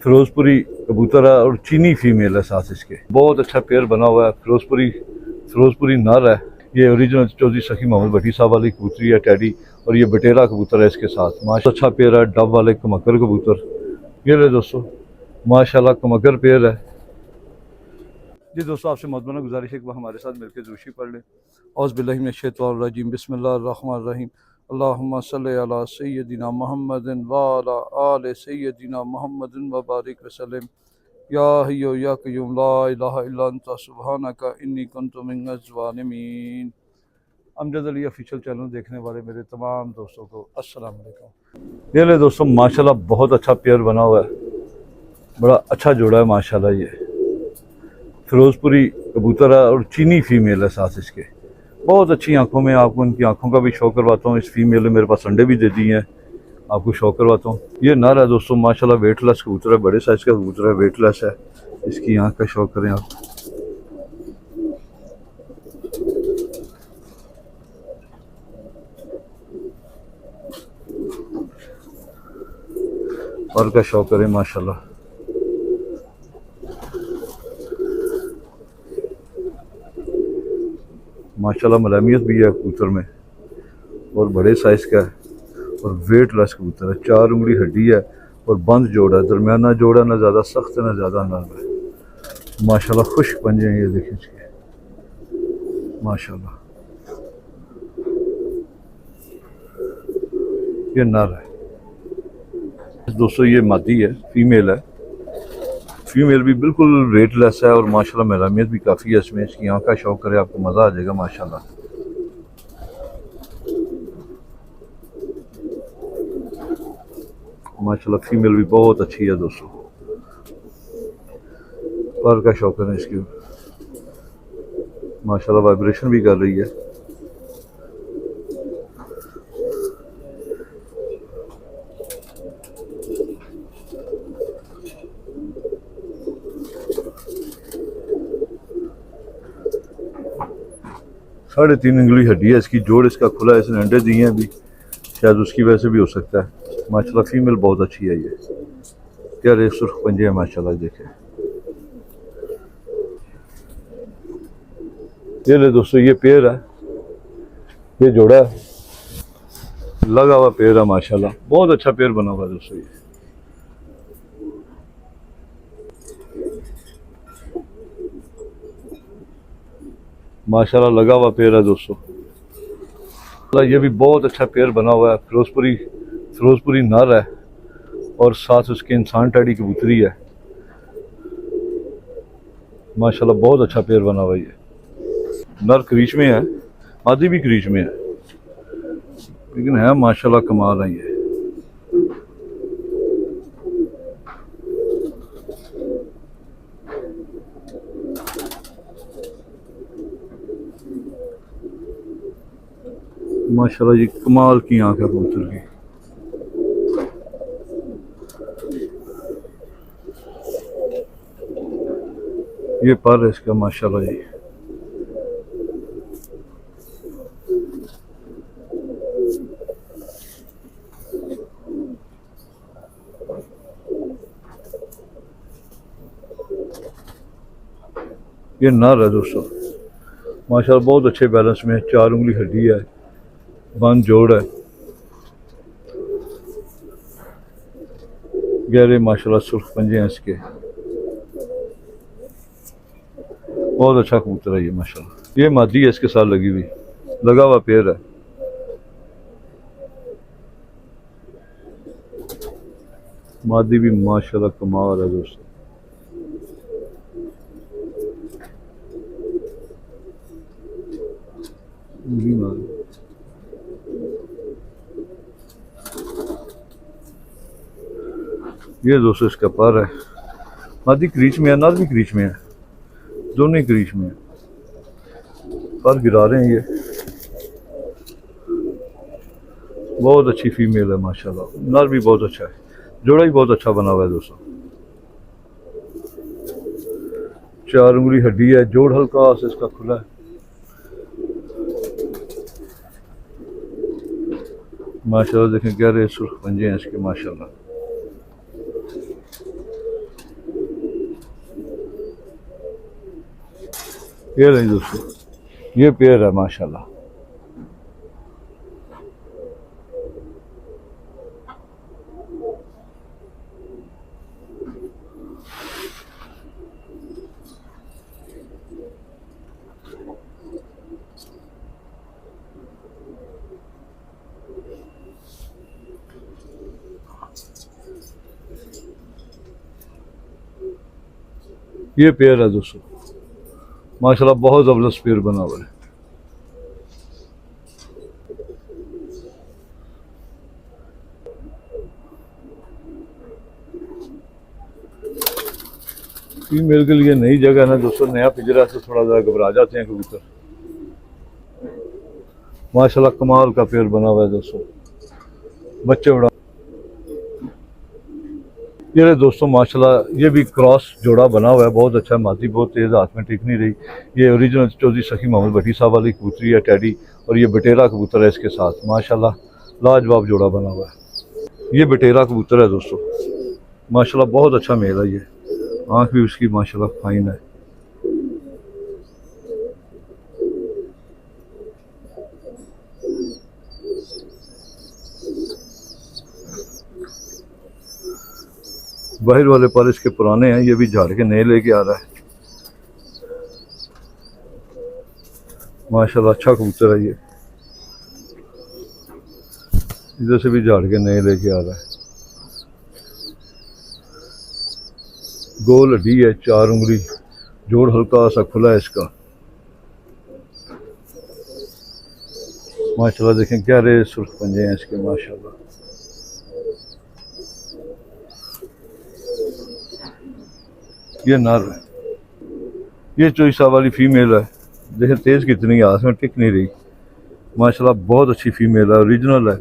फिरोजपुरी कबूतर है और चीनी फीमेल है साथ इसके। बहुत अच्छा पेयर बना हुआ है। फिरोजपुरी नर है। ये ओरिजिनल चौधरी सखी मोहम्मद भट्टी साहब वाली कबूतरी है टैडी, और ये बटेरा कबूतर है इसके साथ। माशा अच्छा पेयर है। डब वाले कमकर कबूतर ये ले दोस्तों, माशाल्लाह कमकर पेयर है जी। दोस्तों आपसे मदमना गुजारिश है कि हमारे साथ मिलकर जोशी पढ़ लें। औज़ बिल्लाहि मिनश शैतानिर रजीम, बिस्मिल्लाहिर रहमानिर रहीम। अल्लाहुम्मा सल्लि अला सय्यदिना मुहम्मदिन व अला आलि सय्यदिना मुहम्मदिन व बारिक वसल्लम। या हय्यु या क़य्यूम ला इलाहा इल्ला अंता सुब्हानका इन्नी कुन्तु मिनज़ ज़ालिमीन। अमजद अली ऑफिशियल चैनल देखने वाले मेरे तमाम दोस्तों को अस्सलाम वालेकुम। ये ले दोस्तों, माशाल्लाह बहुत अच्छा पेयर बना हुआ है। बड़ा अच्छा जोड़ा है माशाल्लाह। ये फिरोजपुरी कबूतर है और चीनी फीमेल है साथ इसके। बहुत अच्छी आंखों में, आपको उनकी आंखों का भी शो करवाता हूँ। इस फीमेल ने मेरे पास अंडे भी दे दिए हैं, आपको शो करवाता हूँ। ये नर है दोस्तों, माशाल्लाह वेटलेस कबूतर है, बड़े साइज का कबूतर है, वेटलेस है। इसकी आंख का शो करें आप। और का शो करें माशाल्लाह। माशाल्लाह मलामियत भी है कबूतर में और बड़े साइज का है और वेटलेस कबूतर है। 4 उंगली हड्डी है और बंद जोड़ा है, दरमियाना जोड़ा, ना ज़्यादा सख्त है ना ज़्यादा नरम है। माशाल्लाह खुश्क पंजे हैं ये देखिए इसके माशाल्लाह। ये नर है दोस्तों, ये मादी है, फीमेल है। फीमेल भी बिल्कुल वेटलेस है और माशाल्लाह मलामियत भी काफ़ी है इसमें। इसकी आँख का शौक करे आपको मज़ा आ जाएगा माशाल्लाह। माशाल्लाह फीमेल भी बहुत अच्छी है दोस्तों। पर का शौक है इसकी, माशाल्लाह वाइब्रेशन भी कर रही है। साढ़े 3 उंगली हड्डी है इसकी। जोड़ इसका खुला है, इसने अंडे दिए हैं अभी, शायद उसकी वजह से भी हो सकता है। माशाल्लाह फीमेल बहुत अच्छी है। ये क्या रे सुर्ख पंजे है माशाल्लाह देखे। ये ले दोस्तों, ये पेयर है, ये जोड़ा है, लगा हुआ पेयर है माशाल्लाह। बहुत अच्छा पेयर बना हुआ है दोस्तों। ये माशाल्लाह लगा हुआ पेयर है दोस्तों। ये भी बहुत अच्छा पेयर बना हुआ है। फिरोजपुरी नर है और साथ उसके इंसान टैडी कबूतरी है। माशाल्लाह बहुत अच्छा पेयर बना हुआ है। ये नर क्रीच में है, मादी भी क्रीच में है, लेकिन है माशाल्लाह कमाल है। ये माशाल्लाह ये कमाल की आंख है कबूतर की। ये पर है इसका माशाल्लाह जी। ये नर है दोस्तों, माशाल्लाह बहुत अच्छे बैलेंस में है। 4 उंगली हड्डी है, बंद जोड़ है, गहरे माशाल्लाह सुर्ख पंजे हैं इसके। बहुत अच्छा कबूतर है ये माशाल्लाह। ये मादी है, इसके साथ लगी हुई, लगा हुआ पेयर है। मादी भी माशाल्लाह कमाल है दोस्तों। ये दोस्तों इसका पर है। मादी क्रीच में है, नर भी क्रीच में है, दोनों ही क्रीच में है। पर गिरा रहे हैं ये। बहुत अच्छी फीमेल है माशाल्लाह। नर भी बहुत अच्छा है, जोड़ा भी बहुत अच्छा बना हुआ है दोस्तों। 4 उंगली हड्डी है, जोड़ हल्का से इसका खुला है। माशाल्लाह देखें गहरे सुर्ख पंजे हैं इसके माशाल्लाह। पेयर है दोस्तों, ये पेयर है माशाल्लाह। ये पेयर है दोस्तों, माशाल्लाह बहुत ज़बरदस्त पेयर बना हुआ है। फीमेल के लिए नई जगह है ना दोस्तों, नया पिंजरा से थोड़ा ज़रा घबरा जाते हैं कबूतर। माशाल्लाह कमाल का पेयर बना हुआ है दोस्तों, बच्चे उड़ा। ये रहे दोस्तों माशाल्लाह, ये भी क्रॉस जोड़ा बना हुआ है, बहुत अच्छा है। मादी बहुत तेज़, हाथ में टिक नहीं रही। ये ओरिजिनल चौधरी सखी मोहम्मद भट्टी साहब वाली कबूतरी है टैडी, और ये बटेरा कबूतर है इसके साथ। माशाल्लाह लाजवाब जोड़ा बना हुआ है। ये बटेरा कबूतर है दोस्तों, माशाल्लाह बहुत अच्छा मेल है। ये आँख भी उसकी माशाल्लाह फाइन है। बाहर वाले पर इसके पुराने हैं, ये भी झाड़ के नए लेके आ रहा है। माशाल्लाह अच्छा कबूतर है। ये इधर से भी झाड़ के नए लेके आ रहा है। गोल हड्डी है, 4 उंगली, जोड़ हल्का सा खुला है इसका। माशाल्लाह देखें गहरे सुर्ख पंजे हैं इसके माशाल्लाह। ये नर है, ये चोइसा वाली फीमेल है। देखें तेज कितनी है, हाथ में टिक नहीं रही। माशाल्लाह बहुत अच्छी फीमेल है, ओरिजिनल है।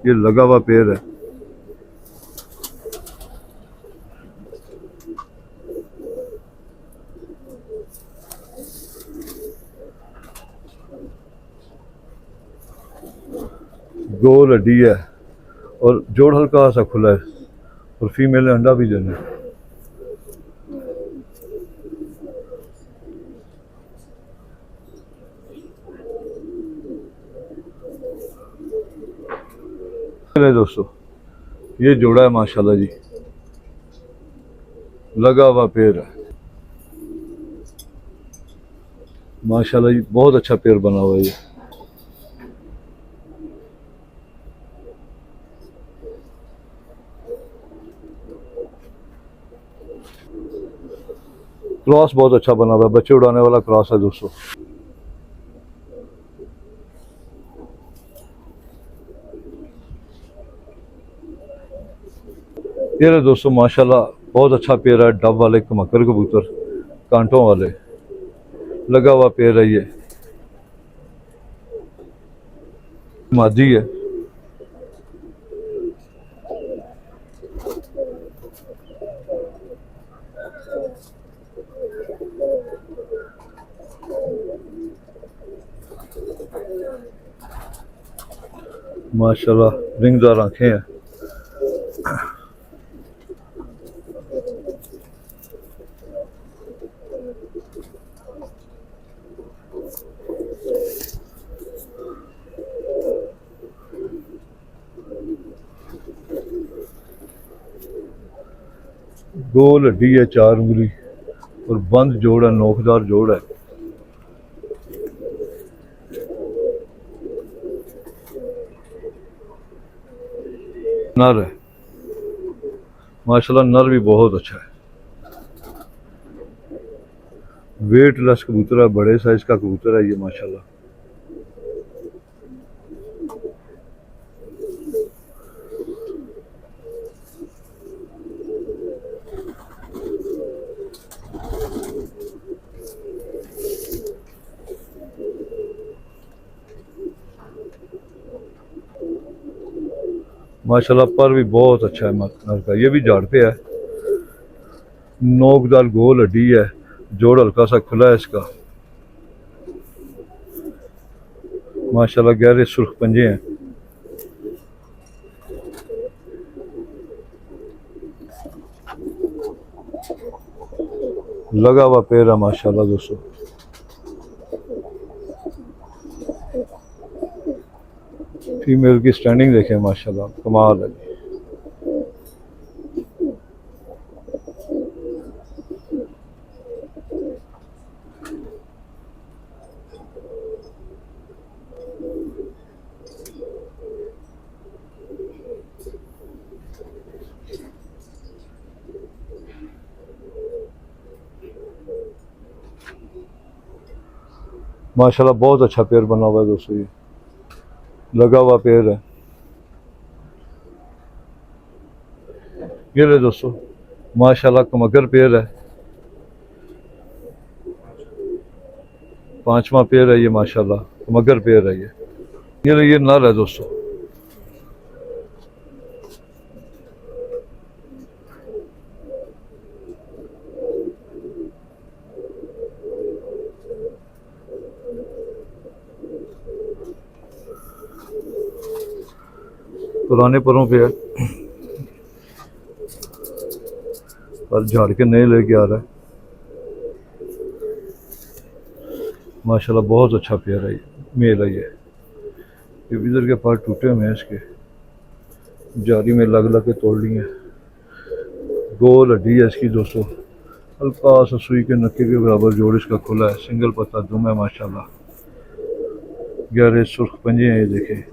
ये लगा हुआ पेयर है। गोल हड्डी है और जोड़ हल्का सा खुला है, और फीमेल ने अंडा भी देना है। दोस्तों ये जोड़ा है माशाल्लाह जी, लगा हुआ पेयर है। माशाल्लाह जी बहुत अच्छा पेयर बना हुआ है। क्रॉस बहुत अच्छा बना हुआ है, बच्चे उड़ाने वाला क्रॉस है दोस्तों। ये रहे दोस्तों माशाल्लाह बहुत अच्छा पेयर है। डब वाले कमक्कर कबूतर, कांटों वाले, लगा हुआ पेयर है। ये मादी है। माशाल्लाह रिंगदार आंखें हैं। गोल हड्डी है, 4 उंगली, और बंद जोड़ है, नोकदार जोड़ है। नर है माशाल्लाह, नर भी बहुत अच्छा है। वेटलेस कबूतर है, बड़े साइज का कबूतर है ये माशाल्लाह। माशाल्लाह पर भी बहुत अच्छा है नर का। ये भी झाड़ पे है, नोकदार गोल हड्डी है, जोड़ हल्का सा खुला है इसका। माशाल्लाह गहरे सुर्ख पंजे हैं। लगा हुआ पेड़ है माशाल्लाह दोस्तों। फीमेल की स्टैंडिंग देखें माशाल्लाह, कमाल है। माशाल्लाह बहुत अच्छा पेड़ बना हुआ है दोस्तों, ये लगा हुआ पेड़ है। ये ले दोस्तों माशाल्लाह कमगर पेड़ है, 5वां पेड़ है ये माशाल्लाह, कमगर पेड़ है ये नर है दोस्तों। पुराने परों पे है पर झाड़ के नए लेके आ रहा है माशाल्लाह, बहुत अच्छा पेड़ है ये, मेल है ये इधर के पर टूटे हुए हैं इसके, जारी में लग लग के तोड़ लिए। गोल हड्डी है इसकी दोस्तों, हल्का सा सुई के नक्के के बराबर जोड़ इसका खुला है, सिंगल पत्ता दुम है माशाल्लाह, गहरे सुर्ख पंजे हैं ये देखें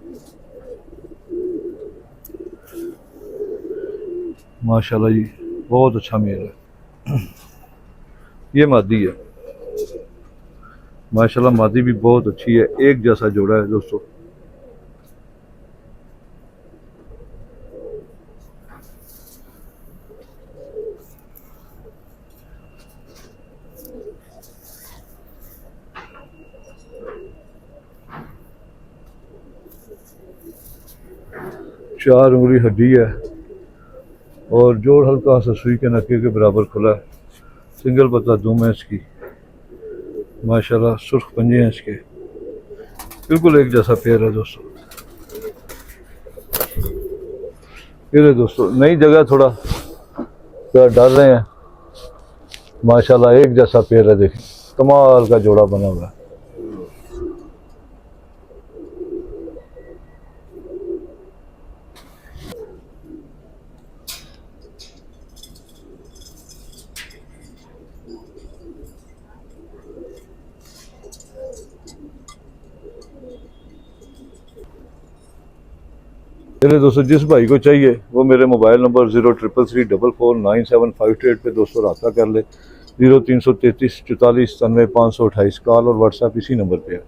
माशाल्लाह जी, बहुत अच्छा मेल है। ये मादी है माशाल्लाह, मादी भी बहुत अच्छी है, एक जैसा जोड़ा है दोस्तों। चार उंगली हड्डी है और जोड़ हल्का सा सुई के नक्के के बराबर खुला है, सिंगल पत्ता दुम है इसकी माशाल्लाह, सुर्ख पंजे हैं इसके, बिल्कुल एक जैसा पेड़ है दोस्तों। ये दोस्तों नई जगह थोड़ा डर रहे हैं माशाल्लाह, एक जैसा पेड़ है, देखें कमाल का जोड़ा बना हुआ है। चलिए दोस्तों, जिस भाई को चाहिए वो मेरे मोबाइल नंबर 0333449758 पे दोस्तों रब्ता कर ले। 0333 44 97 528 कॉल और व्हाट्सएप इसी नंबर पे है।